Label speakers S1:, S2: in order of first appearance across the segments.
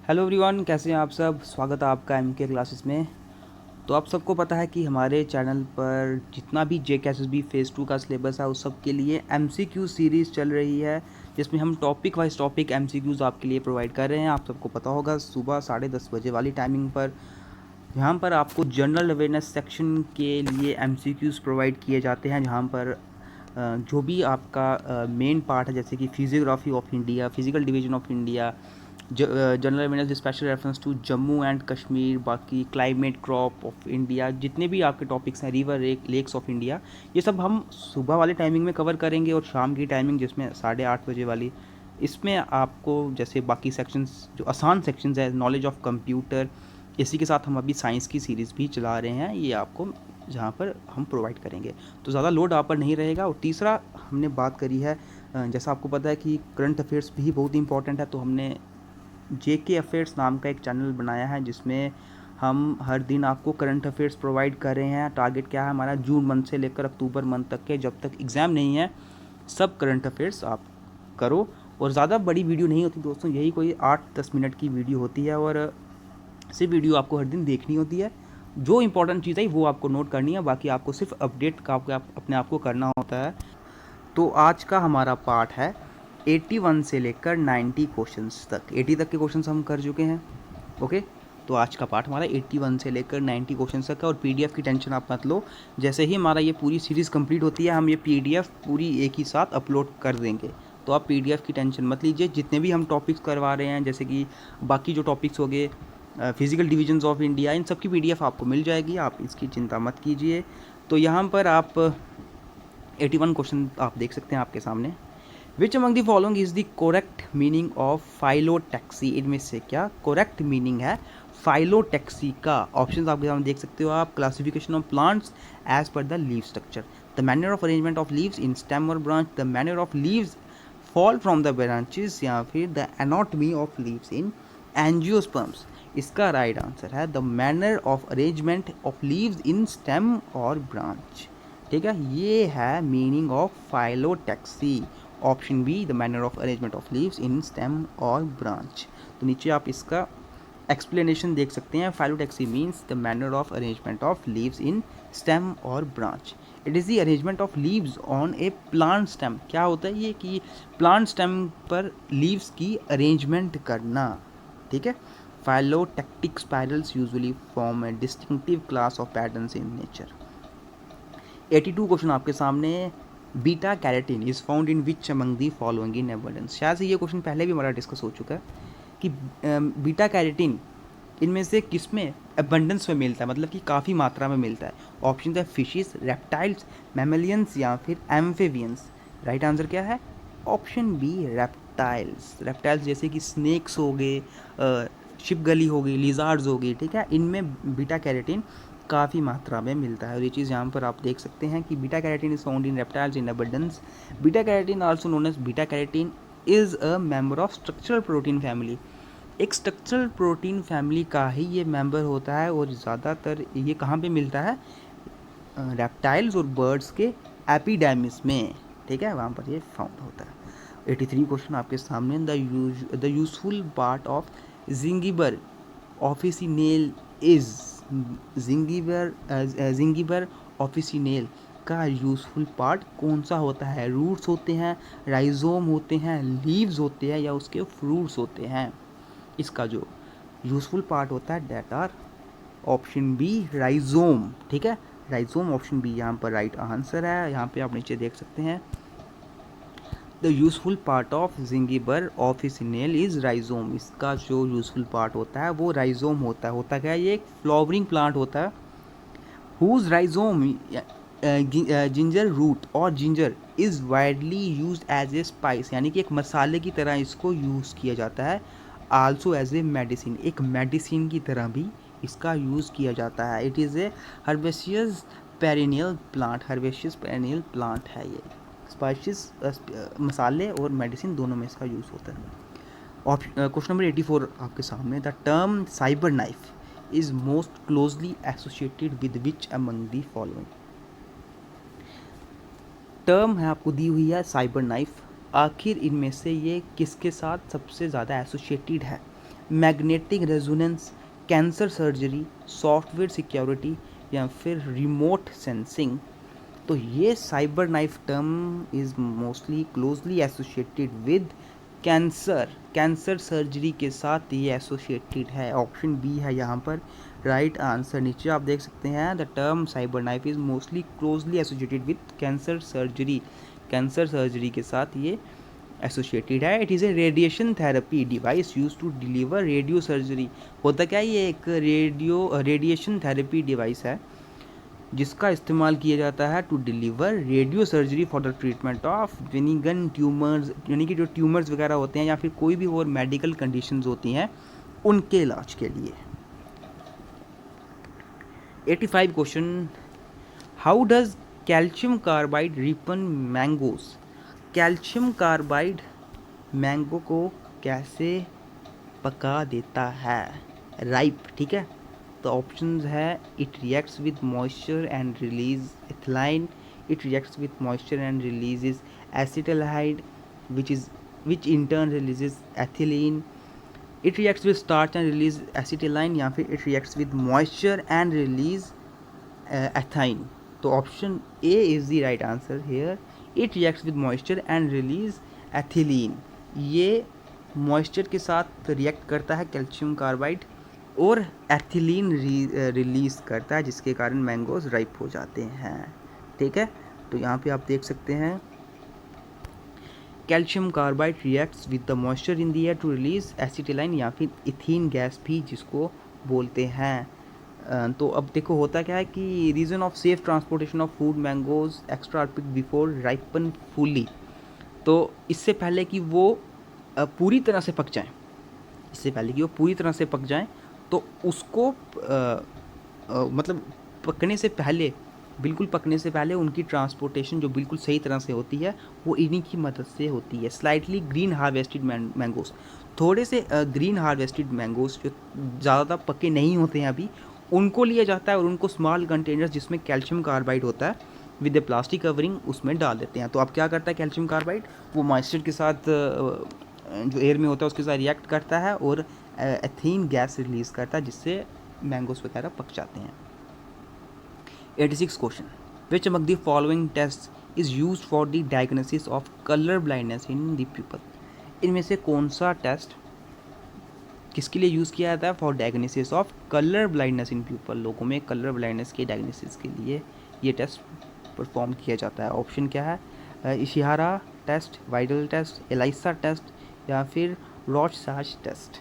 S1: Hello everyone, कैसे हैं आप सब। स्वागत है आपका एम के क्लासेस में। तो आप सबको पता है कि हमारे चैनल पर जितना भी JKSSB फेज़ 2 का सिलेबस है उस सब के लिए MCQ सीरीज़ चल रही है, जिसमें हम टॉपिक वाइज टॉपिक MCQs आपके लिए प्रोवाइड कर रहे हैं। आप सबको पता होगा सुबह 10:30 बजे वाली टाइमिंग पर यहाँ पर आपको जनरल अवेयरनेस सेक्शन के लिए MCQs प्रोवाइड किए जाते हैं, जहाँ पर जो भी आपका मेन पार्ट है, जैसे कि physiography of India, physical division of India, general awareness special reference to Jammu and Kashmir, बाकी क्लाइमेट, क्रॉप ऑफ इंडिया, जितने भी आपके टॉपिक्स हैं, रिवर लेक्स ऑफ इंडिया, ये सब हम सुबह वाले टाइमिंग में कवर करेंगे। और शाम की टाइमिंग जिसमें 8:30 बजे वाली, इसमें आपको जैसे बाकी सेक्शंस जो आसान सेक्शंस है, नॉलेज ऑफ कंप्यूटर, इसी के साथ हम अभी साइंस की सीरीज़ भी चला रहे हैं, ये आपको जहाँ पर हम प्रोवाइड करेंगे, तो ज़्यादा लोड आप पर नहीं रहेगा। और तीसरा हमने बात करी है, जैसा आपको पता है कि करंट अफेयर्स भी बहुत इंपॉर्टेंट है, तो हमने JK अफेयर्स नाम का एक चैनल बनाया है, जिसमें हम हर दिन आपको करंट अफेयर्स प्रोवाइड कर रहे हैं। टारगेट क्या है हमारा, जून मंथ से लेकर अक्टूबर मंथ तक के, जब तक एग्ज़ाम नहीं है, सब करंट अफेयर्स आप करो। और ज़्यादा बड़ी वीडियो नहीं होती दोस्तों, यही कोई 8-10 मिनट की वीडियो होती है, और सिर्फ वीडियो आपको हर दिन देखनी होती है। जो इंपॉर्टेंट चीज़ है वो आपको नोट करनी है, बाकी आपको सिर्फ अपडेट का अपने आप को करना होता है। तो आज का हमारा पार्ट है 81 से लेकर 90 क्वेश्चंस तक। 80 तक के क्वेश्चंस हम कर चुके हैं। ओके, तो आज का पार्ट हमारा 81 से लेकर 90 क्वेश्चंस तक है। और PDF की टेंशन आप मत लो, जैसे ही हमारा ये पूरी सीरीज़ कंप्लीट होती है, हम ये PDF पूरी एक ही साथ अपलोड कर देंगे। तो आप PDF की टेंशन मत लीजिए। जितने भी हम टॉपिक्स करवा रहे हैं, जैसे कि बाकी जो टॉपिक्स हो गए, फिजिकल डिविजन्स ऑफ इंडिया, इन सब की PDF आपको मिल जाएगी, आप इसकी चिंता मत कीजिए। तो यहाँ पर आप 81 क्वेश्चन आप देख सकते हैं आपके सामने। Which among the following is the correct meaning of phyllotaxy. इनमें से क्या करेक्ट मीनिंग है फाइलोटैक्सी का। ऑप्शन आपके सामने देख सकते हो आप। Classification of plants as per the leave structure, the manner of arrangement of leaves in stem और branch, the manner of leaves fall from the branches, या फिर the anatomy of leaves in angiosperms. इसका right answer है the manner of arrangement of leaves in stem और branch. ठीक है, ये है meaning of phyllotaxy. Option B, the manner of arrangement of leaves in stem और ब्रांच। तो नीचे आप इसका एक्सप्लेनेशन देख सकते हैं। Phyllotaxy means the manner of arrangement of leaves in stem और branch. It is the arrangement of leaves on a plant stem. क्या होता है ये कि प्लांट स्टेम पर लीव्स की अरेंजमेंट करना। ठीक है, फाइलोटैक्टिक spirals usually form a distinctive class of patterns in nature. 82 question आपके सामने। Beta keratin is found in which among the following in abundance. शायद से ये क्वेश्चन पहले भी हमारा डिस्कस हो चुका है कि बीटा कैरेटिन इनमें से किस में एबंडेंस में मिलता है, मतलब कि काफ़ी मात्रा में मिलता है। ऑप्शन है फिशिस, रेप्टाइल्स, मैमलियंस, या फिर एम्फेबियंस। राइट आंसर क्या है, ऑप्शन बी, रेप्टाइल्स। रेप्टाइल्स जैसे कि स्नेक्स हो गए, शिपगली हो गई, लिजार्ड्स हो गई। ठीक है, इनमें बीटा कैरेटिन काफ़ी मात्रा में मिलता है। और ये चीज़ यहाँ पर आप देख सकते हैं कि beta keratin is found in reptiles in abundance. Beta keratin also known as beta keratin is a member of structural protein family. एक स्ट्रक्चरल प्रोटीन फैमिली का ही ये मेंबर होता है, और ज़्यादातर ये कहाँ पे मिलता है, रेप्टाइल्स और बर्ड्स के एपिडर्मिस में। ठीक है, वहाँ पर ये फाउंड होता है। 83 क्वेश्चन आपके सामने। The useful part of Zingiber officinale is. Zingiber officinale का यूजफुल पार्ट कौन सा होता है। रूट्स होते हैं, राइजोम होते हैं, लीव्स होते हैं, या उसके फ्रूट्स होते हैं। इसका जो यूजफुल पार्ट होता है that are option B, rhizome. ठीक है, राइजोम ऑप्शन बी यहाँ पर राइट आंसर है। यहाँ पे आप नीचे देख सकते हैं, the useful part of Zingiber officinale is rhizome. इसका जो यूजफुल पार्ट होता है वो राइजोम होता है। होता क्या है, ये एक फ्लावरिंग प्लांट होता है। हुज राइजोम जिंजर रूट और ginger is widely use as a spice, यानी कि एक मसाले की तरह इसको यूज़ किया जाता है। आल्सो एज ए मेडिसिन, एक मेडिसिन की तरह भी इसका यूज़ किया जाता है। It is a herbaceous perennial plant. Herbaceous perennial plant है ये। स्पाइसेस, मसाले और मेडिसिन दोनों में इसका यूज़ होता है। क्वेश्चन नंबर 84 आपके सामने। The term cyber knife is most closely associated with which among the following। Term है आपको दी हुई है साइबर नाइफ, आखिर इनमें से ये किसके साथ सबसे ज़्यादा एसोसिएटेड है। Magnetic resonance, cancer surgery, software security या फिर रिमोट सेंसिंग। तो ये cyber knife term is mostly closely associated with cancer surgery के साथ ये एसोसिएटेड है। ऑप्शन बी है यहाँ पर राइट आंसर। नीचे आप देख सकते हैं the term cyber knife is mostly closely associated with cancer surgery के साथ ये एसोसिएटेड है। It is a radiation therapy device use to deliver radio surgery. होता क्या है, ये एक रेडिएशन थेरेपी डिवाइस है जिसका इस्तेमाल किया जाता है to deliver radio surgery for the treatment of benign tumours, यानी कि जो ट्यूमर्स वगैरह होते हैं या फिर कोई भी और मेडिकल कंडीशंस होती हैं उनके इलाज के लिए। 85 question, how does calcium carbide Ripon mangoes. Calcium carbide mango को कैसे पका देता है, राइप, ठीक है। तो ऑप्शंस है it reacts with moisture and release ethylene, it reacts with moisture and releases acetaldehyde which in turn releases ethylene, it reacts with starch and release acetylene, या फिर it reacts with moisture and release ethine। तो option A is the right answer hair, it reacts with moisture and release ethylene. ये moisture के साथ react करता है calcium carbide और ethylene release करता है जिसके कारण मैंगोज राइप हो जाते हैं, ठीक है। तो यहाँ पे आप देख सकते हैं calcium carbide reacts with the moisture in the air to release acetylene या फिर इथीन गैस भी जिसको बोलते हैं। तो अब देखो होता क्या है कि reason of safe transportation of food mangoes extra pick before ripen fully. तो इससे पहले कि वो पूरी तरह से पक जाएं, तो उसको मतलब पकने से पहले, बिल्कुल पकने से पहले उनकी ट्रांसपोर्टेशन जो बिल्कुल सही तरह से होती है वो इन्हीं की मदद से होती है। स्लाइटली ग्रीन हार्वेस्टेड मैंगोस, थोड़े से ग्रीन हार्वेस्टेड मैंगोस जो ज़्यादा पके नहीं होते हैं अभी, उनको लिया जाता है और उनको स्मॉल कंटेनर्स जिसमें कैल्शियम कार्बाइड होता है विद ए प्लास्टिक कवरिंग उसमें डाल देते हैं। तो अब क्या करता है कैल्शियम कार्बाइड, वो मॉइस्चर के साथ जो एयर में होता है उसके साथ रिएक्ट करता है और एथीन गैस रिलीज़ करता है जिससे मैंगोस वगैरह पक जाते हैं। 86 question, which among the following test is used for the diagnosis of colour blindness in the people. इनमें से कौन सा टेस्ट किसके लिए यूज़ किया जाता है for diagnosis of colour blindness in people. लोगों में कलर ब्लाइंडनेस के डायग्नोसिस के लिए ये टेस्ट परफॉर्म किया जाता है। ऑप्शन क्या है, Ishihara test, Widal test, ELISA test या फिर Rorschach test.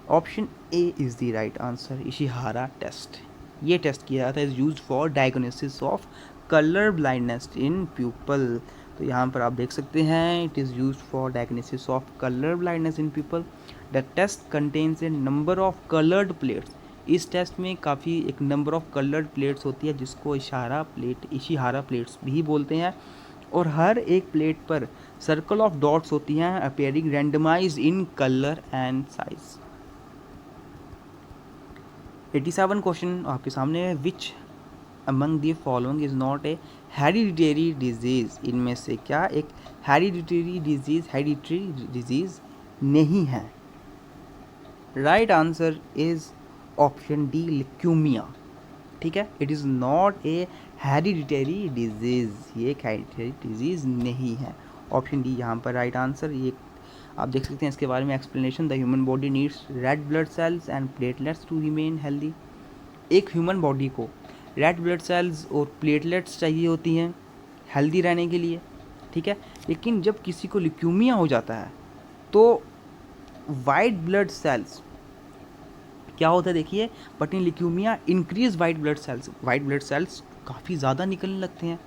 S1: Option A is the right answer, Ishihara test. ये टेस्ट किया जाता है, is used for diagnosis of colour blindness in people. तो यहाँ पर आप देख सकते हैं it is used for diagnosis of colour blindness in people. The test contains a number of coloured plates. इस टेस्ट में काफ़ी एक नंबर ऑफ कलर्ड प्लेट्स होती है जिसको इशिहारा प्लेट्स भी बोलते हैं, और हर एक प्लेट पर सर्कल ऑफ डॉट्स होती हैं appearing randomized in colour and size. 87 question आपके सामने है, which among the following is not a hereditary disease. इनमें से क्या एक हेरिडिटरी डिजीज़ नहीं है। Right answer is option D, leukaemia, ठीक है। It is not a hereditary disease, ये एक हेरिडिटरी डिजीज़ नहीं है। ऑप्शन डी यहाँ पर राइट आंसर। ये आप देख सकते हैं इसके बारे में explanation, the human body needs red blood cells and platelets to remain healthy. एक ह्यूमन बॉडी को रेड ब्लड सेल्स और प्लेटलेट्स चाहिए होती हैं हेल्दी रहने के लिए, ठीक है। लेकिन जब किसी को ल्यूकेमिया हो जाता है तो वाइट ब्लड सेल्स क्या होता है देखिए, but in leukaemia increase white blood cells काफ़ी ज़्यादा निकलने लगते हैं।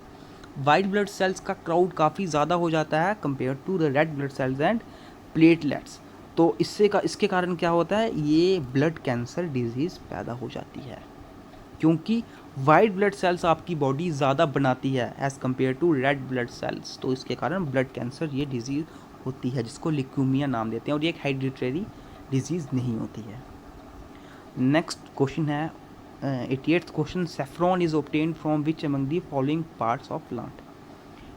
S1: वाइट ब्लड सेल्स का क्राउड काफ़ी ज़्यादा हो जाता है compare to the red blood cells and platelets. तो इसके कारण क्या होता है, ये ब्लड कैंसर डिजीज़ पैदा हो जाती है क्योंकि वाइट ब्लड सेल्स आपकी बॉडी ज़्यादा बनाती है as compare to red blood cells. तो इसके कारण ब्लड कैंसर ये डिजीज़ होती है जिसको ल्यूकेमिया नाम देते हैं, और ये एक हेरिडिटरी डिजीज़ नहीं होती है। नेक्स्ट क्वेश्चन है 88th question, saffron is obtained from which among the following parts of plant.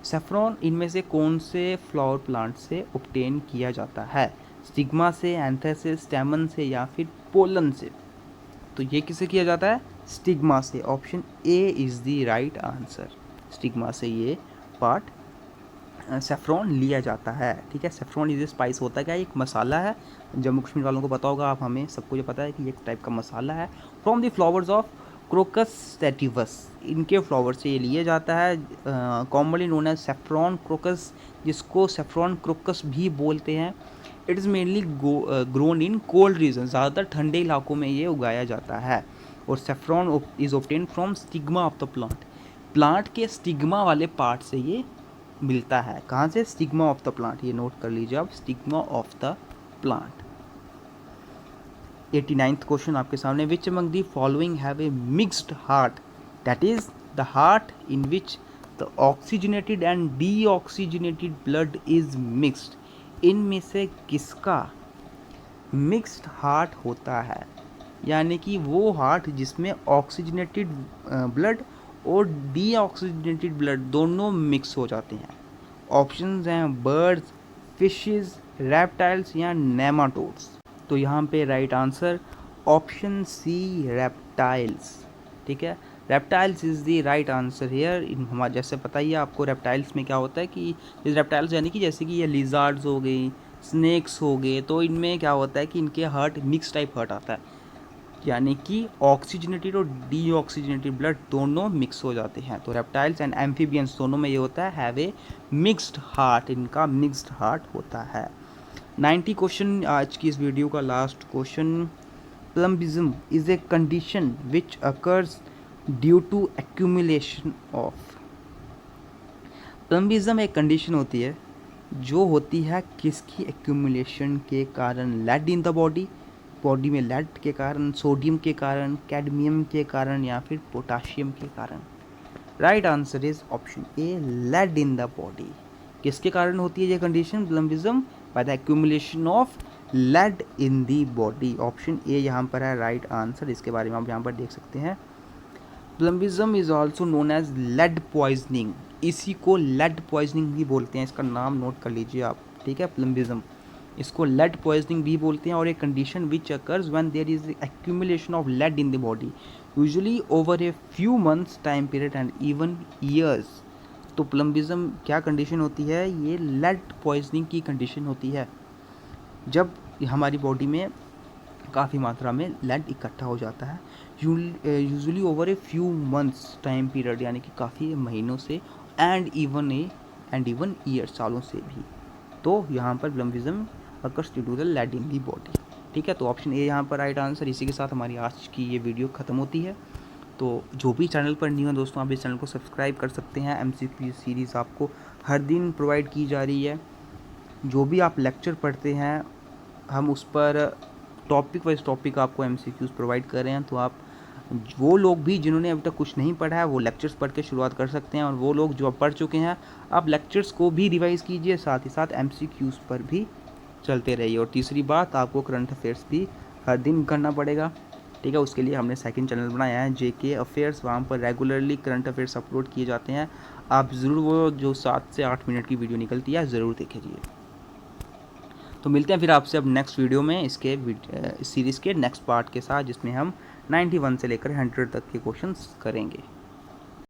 S1: Saffron इनमें से कौन से फ्लावर प्लांट से ऑब्टेन किया जाता है। स्टिग्मा से, एंथर से, स्टैमन से या फिर पोलन से? तो ये किसे किया जाता है? स्टिग्मा से। Option A is the right answer. Stigma से ये पार्ट सेफ्रॉन लिया जाता है। ठीक है, सेफ्रॉन इज ए स्पाइस होता है क्या? एक मसाला है, जम्मू कश्मीर वालों को पता होगा, आप हमें सबको ये पता है कि एक टाइप का मसाला है। From the flowers of crocus sativus, इनके फ्लावर से ये लिया जाता है। Commonly known as saffron crocus, जिसको सेफ्रॉन क्रोकस भी बोलते हैं। It is mainly grown in cold region, ज़्यादातर ठंडे इलाकों में ये उगाया जाता है। और saffron is obtain from stigma of the plant, plant के स्टिग्मा वाले पार्ट से ये मिलता है। कहाँ से? स्टिग्मा ऑफ द प्लांट, ये नोट कर लीजिए आप, stigma of the plant. 89th question आपके सामने, which among the following have a mixed heart, that is the heart in which the oxygenated and deoxygenated blood is mixed? इनमें से किसका mixed heart होता है? यानी कि वो हार्ट जिसमें ऑक्सीजनेटेड ब्लड और डीऑक्सीजनेटेड ब्लड दोनों मिक्स हो जाते हैं। ऑप्शंस हैं बर्ड्स, फिशेस, रेप्टाइल्स या नेमाटोड्स। तो यहाँ पे right answer option C, reptiles. ठीक है, reptiles is the right answer here. हमारे जैसे पता ही है आपको, रेप्टाइल्स में क्या होता है कि रेप्टाइल्स यानी कि जैसे कि ये लिजार्ड्स हो गई, स्नेक्स हो गए, तो इनमें क्या होता है कि इनके हार्ट मिक्स टाइप हार्ट आता है, यानी कि ऑक्सीजनेटेड और डीऑक्सीजनेटेड ब्लड दोनों मिक्स हो जाते हैं। तो रेप्टाइल्स एंड एम्फीबियंस दोनों में ये होता है हैव ए मिक्स्ड हार्ट, इनका मिक्स्ड हार्ट होता है। 90 क्वेश्चन आज की इस वीडियो का last question, plumbism is a condition which occurs due to accumulation of. Plumbism एक कंडीशन होती है जो होती है किसकी एक्यूमुलेशन के कारण? Lead in the body, body में लेड के कारण, सोडियम के कारण, कैडमियम के कारण या फिर पोटाशियम के कारण? Right answer is option A, lead in the body. किसके कारण होती है ये condition? Plumbism by the accumulation of lead in the body. Option A यहाँ पर है राइट आंसर। इसके बारे में आप यहाँ पर देख सकते हैं। Plumbism is also known as lead poisoning, इसी को लेड पॉइजनिंग भी बोलते हैं, इसका नाम नोट कर लीजिए आप। ठीक है, प्लम्बिज्म, इसको लेड पॉइजनिंग भी बोलते हैं। और एक condition which occurs when there is accumulation of lead in the body, usually over a few months time period and even years. तो प्लम्बिज्म क्या कंडीशन होती है? ये लेड पॉइजनिंग की कंडीशन होती है, जब हमारी बॉडी में काफ़ी मात्रा में लेड इकट्ठा हो जाता है, usually over a few months time period, यानी कि काफ़ी महीनों से, एंड इवन ईयर, सालों से भी। तो यहाँ पर plumbism occurs due to the lead in the body. ठीक है, तो ऑप्शन ए यहाँ पर राइट आंसर। इसी के साथ हमारी आज की ये वीडियो ख़त्म होती है। तो जो भी चैनल पर न्यू है दोस्तों, आप इस चैनल को सब्सक्राइब कर सकते हैं। MCQ सीरीज़ आपको हर दिन प्रोवाइड की जा रही है। जो भी आप लेक्चर पढ़ते हैं, हम उस पर टॉपिक वाइज टॉपिक आपको MCQs प्रोवाइड कर रहे हैं। तो आप, वो लोग भी जिन्होंने अभी तक कुछ नहीं पढ़ा है, वो लेक्चर्स पढ़ के शुरुआत कर सकते हैं। और वो लोग जो पढ़ चुके हैं, आप लेक्चर्स को भी रिवाइज़ कीजिए, साथ ही साथ MCQs पर भी चलते रहिए। और तीसरी बात, आपको करंट अफेयर्स भी हर दिन करना पड़ेगा। ठीक है, उसके लिए हमने सेकंड चैनल बनाया है JK अफेयर्स, वहाँ पर रेगुलरली करंट अफेयर्स अपलोड किए जाते हैं। आप ज़रूर वो जो 7 से 8 मिनट की वीडियो निकलती है ज़रूर देखिए। तो मिलते हैं फिर आपसे अब नेक्स्ट वीडियो में, इसके सीरीज़ के नेक्स्ट पार्ट के साथ, जिसमें हम 91 से लेकर 100 तक के क्वेश्चंस करेंगे।